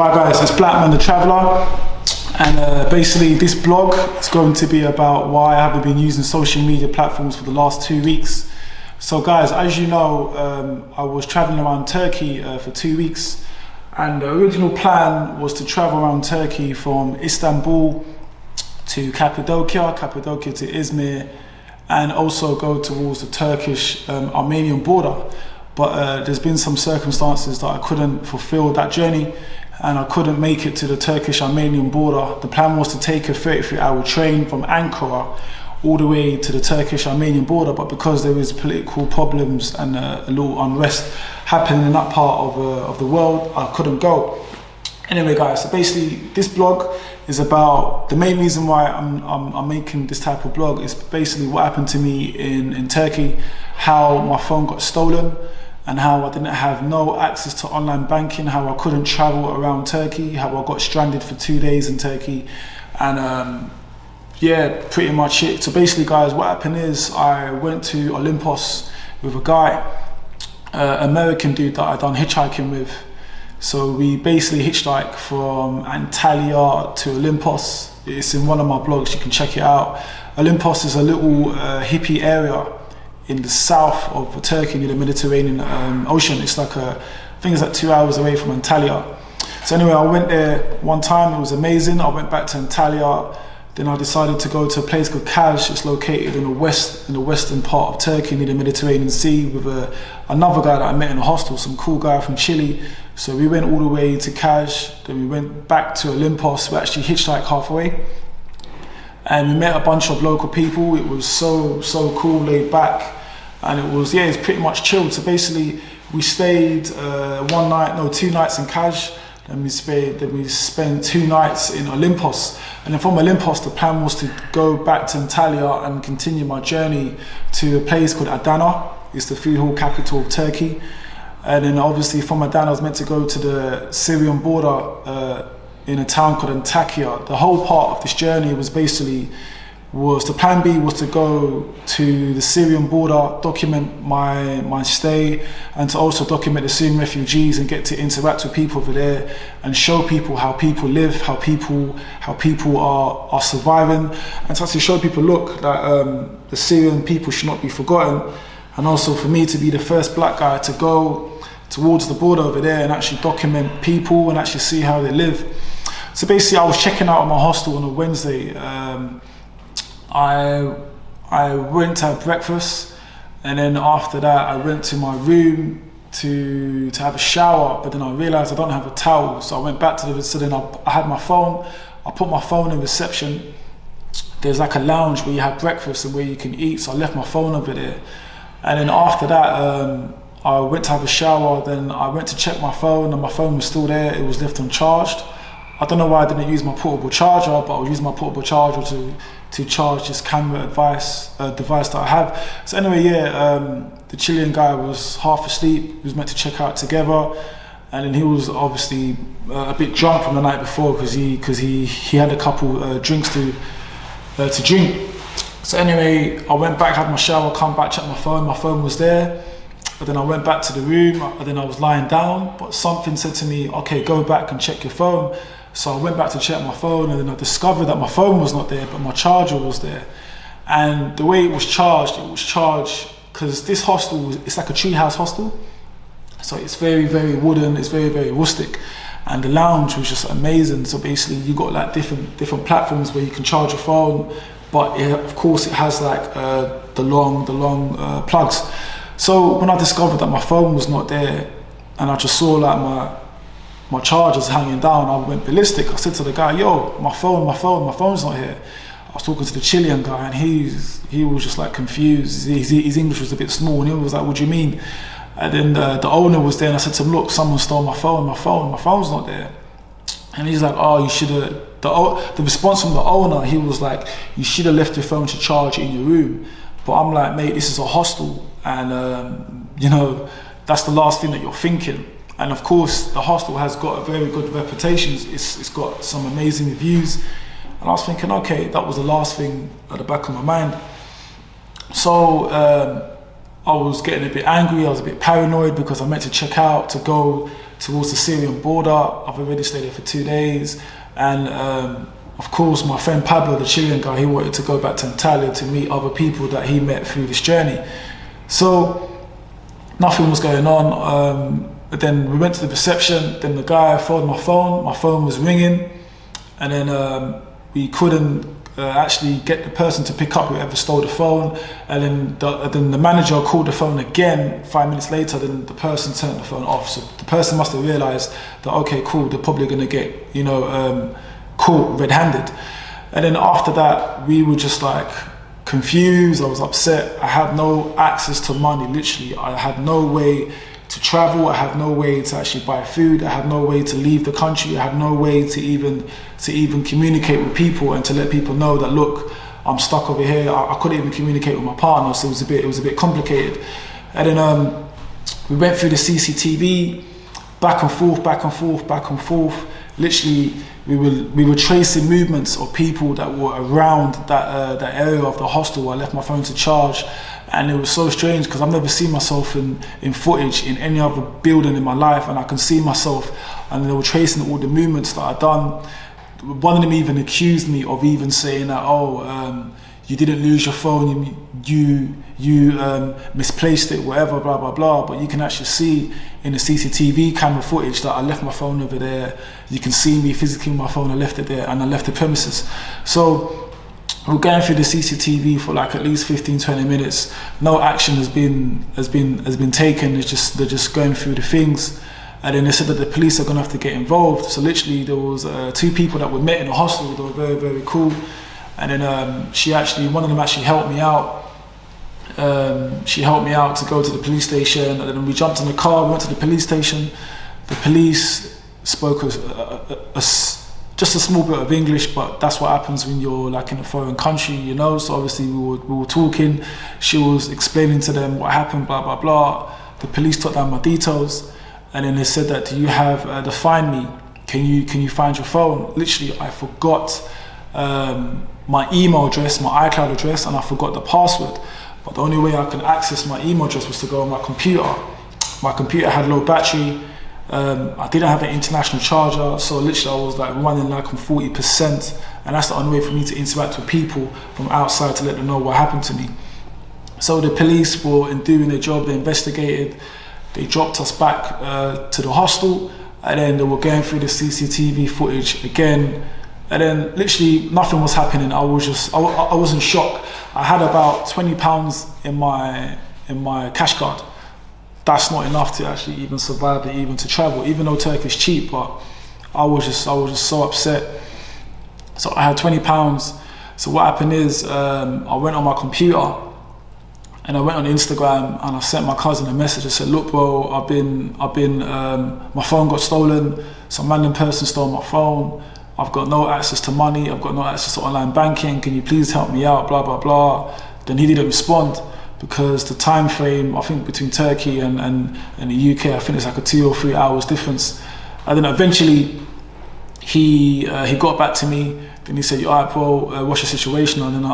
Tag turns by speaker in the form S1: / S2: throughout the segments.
S1: Hi guys, it's Blackman the Traveller, and basically this blog is going to be about why I haven't been using social media platforms for the last 2 weeks. So guys, as you know, I was travelling around Turkey for 2 weeks, and the original plan was to travel around Turkey from Istanbul to Cappadocia to Izmir, and also go towards the Turkish-Armenian border. But there's been some circumstances that I couldn't fulfill that journey, and I couldn't make it to the Turkish-Armenian border. The plan was to take a 33-hour train from Ankara all the way to the Turkish-Armenian border, but because there is political problems and a little unrest happening in that part of the world, I couldn't go. Anyway guys, so basically this blog is about, the main reason why I'm making this type of blog is basically what happened to me in Turkey, how my phone got stolen, and how I didn't have no access to online banking, how I couldn't travel around Turkey, how I got stranded for 2 days in Turkey, and yeah, pretty much it. So basically guys, what happened is I went to Olympus with a guy, American dude that I done hitchhiking with. So we basically hitchhiked from Antalya to Olympus. It's in one of my blogs, you can check it out. Olympus is a little hippie area in the south of Turkey near the Mediterranean Ocean. It's like I think it's like 2 hours away from Antalya. So anyway, I went there one time, it was amazing. I went back to Antalya, then I decided to go to a place called Kaj. It's located in the western part of Turkey near the Mediterranean Sea, with another guy that I met in a hostel, some cool guy from Chile. So we went all the way to Kaj, then we went back to Olympus. We actually hitchhiked halfway, and we met a bunch of local people. It was so cool, laid back, and it was it's pretty much chilled. So basically we stayed 2 nights in Kaj, then we spent 2 nights in Olympus, and then from Olympus the plan was to go back to Antalya and continue my journey to a place called Adana. It's the food hall capital of Turkey. And then obviously from Adana I was meant to go to the Syrian border in a town called Antakya. The whole part of this journey was the plan B was to go to the Syrian border, document my stay, and to also document the Syrian refugees and get to interact with people over there and show people how people live, how people are surviving, and to actually show people, look, that the Syrian people should not be forgotten, and also for me to be the first black guy to go towards the border over there and actually document people and actually see how they live. So basically I was checking out of my hostel on a Wednesday. I went to have breakfast, and then after that I went to my room to have a shower, but then I realized I don't have a towel, so I went back to I had my phone. I put my phone in reception. There's like a lounge where you have breakfast and where you can eat, so I left my phone over there. And then after that I went to have a shower, then I went to check my phone, and my phone was still there. It was left uncharged. I don't know why I didn't use my portable charger, but I was using my portable charger to charge this camera device that I have. So anyway, the Chilean guy was half asleep. He was meant to check out together, and then he was obviously a bit drunk from the night before because he had a couple drinks to drink. So anyway, I went back, had my shower, come back, checked my phone was there. But then I went back to the room, and then I was lying down, but something said to me, okay, go back and check your phone. So I went back to check my phone, and then I discovered that my phone was not there, but my charger was there. And the way it was charged because this hostel, it's like a treehouse hostel. So it's very, very wooden, it's very, very rustic. And the lounge was just amazing. So basically you got like different platforms where you can charge your phone, but of course it has like the long plugs. So when I discovered that my phone was not there, and I just saw like my charger's hanging down, I went ballistic. I said to the guy, yo, my phone's not here. I was talking to the Chilean guy, and he was just like confused. His English was a bit small, and he was like, what do you mean? And then the owner was there, and I said to him, look, someone stole my phone's not there. And he's like, oh, you should have, the response from the owner, he was like, you should have left your phone to charge in your room. But I'm like, mate, this is a hostel, and you know, that's the last thing that you're thinking. And of course, the hostel has got a very good reputation. It's got some amazing reviews. And I was thinking, okay, that was the last thing at the back of my mind. So I was getting a bit angry, I was a bit paranoid because I meant to check out to go towards the Syrian border. I've already stayed there for 2 days, and of course my friend Pablo, the Chilean guy, he wanted to go back to Antalya to meet other people that he met through this journey. So nothing was going on, but then we went to the reception, then the guy phoned my phone was ringing, and then we couldn't actually get the person to pick up whoever stole the phone, and then the manager called the phone again 5 minutes later. Then the person turned the phone off, so the person must have realized that, okay, cool, they're probably gonna get, you know, caught red-handed. And then after that, we were just like confused. I was upset. I had no access to money, literally. I had no way to travel. I had no way to actually buy food. I had no way to leave the country. I had no way to even communicate with people and to let people know that, look, I'm stuck over here. I couldn't even communicate with my partner, so it was a bit complicated. And then we went through the CCTV, back and forth. Literally, we were tracing movements of people that were around that area of the hostel where I left my phone to charge. And it was so strange because I've never seen myself in footage in any other building in my life, and I can see myself, and they were tracing all the movements that I'd done. One of them even accused me of even saying that, oh, you didn't lose your phone, you misplaced it, whatever, blah, blah, blah. But you can actually see in the CCTV camera footage that I left my phone over there. You can see me physically with my phone, I left it there, and I left the premises. So we're going through the CCTV for like at least 15-20 minutes. No action has been taken. They're just going through the things, and then they said that the police are gonna have to get involved. So literally, there was 2 people that we met in the hostel. They were very, very cool, and then one of them actually helped me out. She helped me out to go to the police station, and then we jumped in the car. We went to the police station. The police spoke just a small bit of English, but that's what happens when you're like in a foreign country, you know. So obviously we were talking. She was explaining to them what happened, blah blah blah. The police took down my details, and then they said that, do you have the Find Me? Can you find your phone? Literally, I forgot my email address, my iCloud address, and I forgot the password. But the only way I could access my email address was to go on my computer. My computer had low battery. I didn't have an international charger, so literally I was like running like on 40%, and that's the only way for me to interact with people from outside to let them know what happened to me. So the police were doing their job. They investigated. They dropped us back to the hostel, and then they were going through the CCTV footage again, and then literally nothing was happening. I was in shock. I had about £20 in my cash card. That's not enough to actually even survive it, even to travel, even though Turkey's cheap. But I was just so upset. So I had £20. So what happened is, I went on my computer and I went on Instagram, and I sent my cousin a message. I said, look bro, my phone got stolen. Some random person stole my phone. I've got no access to money. I've got no access to online banking. Can you please help me out, blah, blah, blah. Then he didn't respond, because the time frame, I think between Turkey and the UK, I think it's like a 2 or 3 hours difference. And then eventually he got back to me. Then he said, all right bro, what's your situation? And then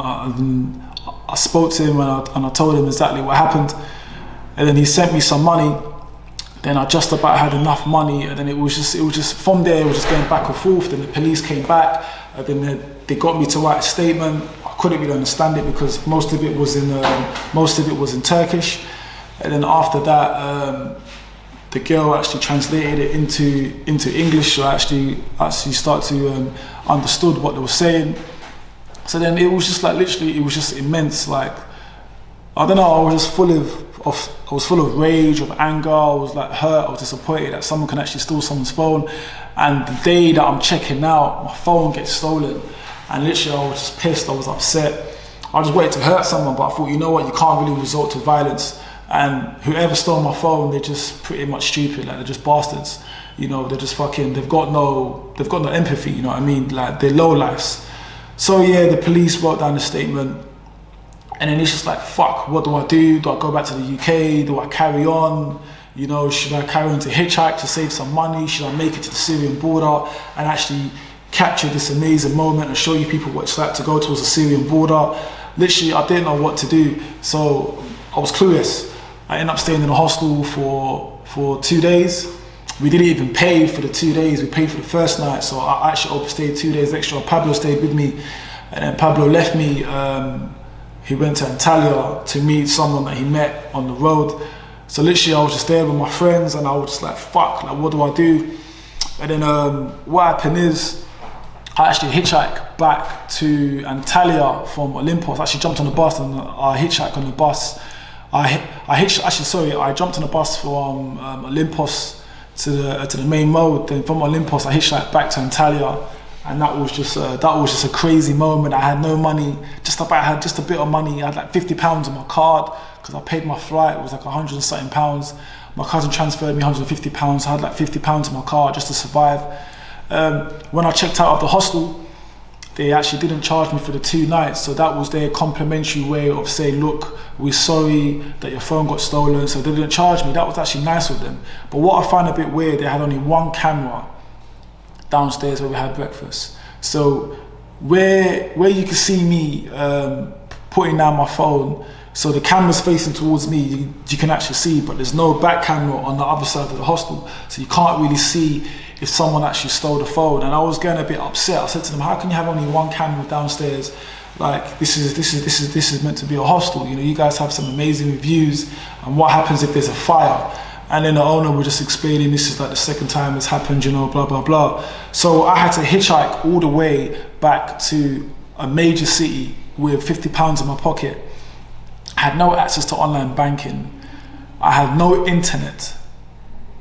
S1: I spoke to him, and I told him exactly what happened. And then he sent me some money. Then I just about had enough money, and then it was just from there, it was just going back and forth. Then the police came back, and then they got me to write a statement. I couldn't really understand it because most of it was in Turkish. And then after that, the girl actually translated it into English, so I actually started to understood what they were saying. So then it was just like, literally, it was just immense. Like, I don't know, I was just full of rage, of anger. I was like hurt. I was disappointed that someone can actually steal someone's phone. And the day that I'm checking out, my phone gets stolen. And literally, I was just pissed. I was upset. I just wanted to hurt someone, but I thought, you know what, you can't really resort to violence. And whoever stole my phone, they're just pretty much stupid. Like, they're just bastards. You know, they're just fucking. They've got no empathy. You know what I mean? Like, they're low lives. So yeah, the police wrote down a statement. And then it's just like, fuck, what do I do? Do I go back to the UK? Do I carry on? You know, should I carry on to hitchhike to save some money? Should I make it to the Syrian border and actually capture this amazing moment and show you people what it's like to go towards the Syrian border? Literally, I didn't know what to do. So I was clueless. I ended up staying in a hostel for 2 days. we didn't even pay for the 2 days, we paid for the first night. So I actually overstayed 2 days extra. Pablo stayed with me, and then Pablo left me. He went to Antalya to meet someone that he met on the road. So literally I was just there with my friends, and I was just like, fuck, like what do I do? And then what happened is, I actually hitchhiked back to Antalya from Olympus. I actually jumped on the bus, and I hitchhiked on the bus. I jumped on the bus from Olympus to the main mode. Then from Olympus, I hitchhiked back to Antalya, and that was just a crazy moment. I had no money, I had just a bit of money. I had like £50 on my card because I paid my flight. It was like £100 and something. My cousin transferred me £150. I had like £50 on my card just to survive. When I checked out of the hostel, they actually didn't charge me for the 2 nights, so that was their complimentary way of saying, look, we're sorry that your phone got stolen, so they didn't charge me. That was actually nice of them. But what I found a bit weird, they had only one camera downstairs where we had breakfast. So where you can see me putting down my phone, so the camera's facing towards me, you can actually see, but there's no back camera on the other side of the hostel, so you can't really see if someone actually stole the phone. And I was getting a bit upset. I said to them, how can you have only one camera downstairs? Like this is meant to be a hostel. You know, you guys have some amazing reviews, and what happens if there's a fire? And then the owner was just explaining, this is like the second time it's happened, you know, blah, blah, blah. So I had to hitchhike all the way back to a major city with £50 in my pocket. I had no access to online banking. I had no internet.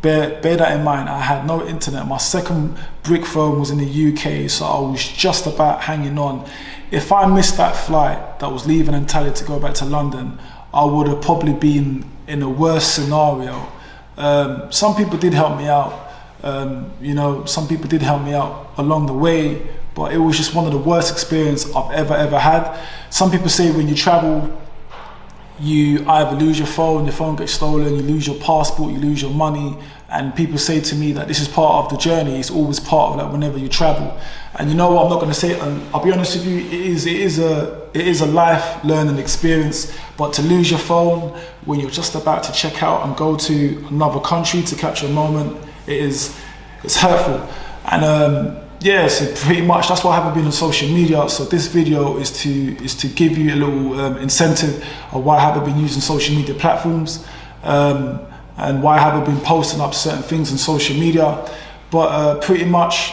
S1: Bear that in mind, I had no internet. My second brick phone was in the UK, so I was just about hanging on. If I missed that flight that was leaving Antalya to go back to London, I would have probably been in a worse scenario. Some people did help me out, some people did help me out along the way, but it was just one of the worst experiences I've ever had. Some people say when you travel, you either lose your phone gets stolen, you lose your passport, you lose your money, and people say to me that this is part of the journey. It's always part of like whenever you travel. And you know what, I'm not going to say, and I'll be honest with you, it is a life learning experience. But to lose your phone when you're just about to check out and go to another country to capture a moment, it's hurtful. And yeah, so pretty much that's why I haven't been on social media. So this video is to give you a little incentive of why I haven't been using social media platforms, and why I haven't been posting up certain things on social media. But pretty much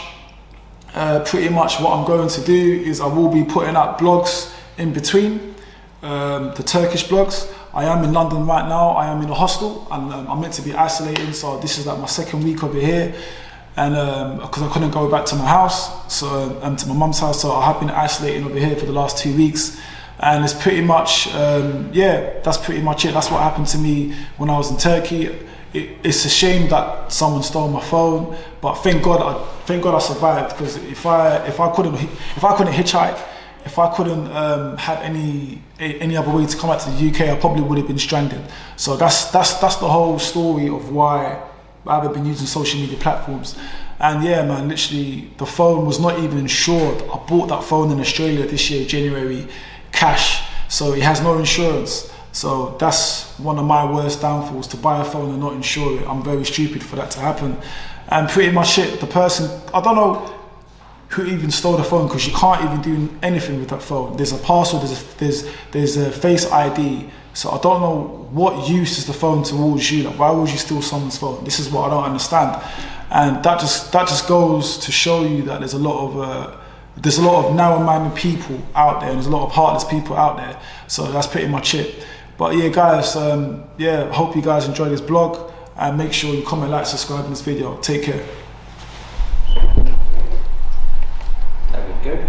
S1: what I'm going to do is I will be putting up blogs in between, the Turkish blogs. I am in London right now. I am in a hostel, and I'm meant to be isolating. So this is like my second week over here. And because I couldn't go back to my house, so to my mum's house, so I have been isolating over here for the last 2 weeks, and it's pretty much yeah, that's pretty much it. That's what happened to me when I was in Turkey. It's a shame that someone stole my phone, but thank God I survived, because if I couldn't hitchhike, if I couldn't have any other way to come out to the UK, I probably would have been stranded. So that's the whole story of why I haven't been using social media platforms. And yeah, man, literally the phone was not even insured. I bought that phone in Australia this year, January, cash, so it has no insurance. So that's one of my worst downfalls, to buy a phone and not insure it. I'm very stupid for that to happen. And pretty much it, the person, I don't know who even stole the phone, because you can't even do anything with that phone. There's a password, there's a face ID. So I don't know what use is the phone towards you. Like, why would you steal someone's phone? This is what I don't understand. And that just goes to show you that there's a lot of narrow-minded people out there, and there's a lot of heartless people out there. So that's pretty much it. But yeah, guys, yeah, hope you guys enjoy this blog, and make sure you comment, like, subscribe in this video. Take care.
S2: That would be good.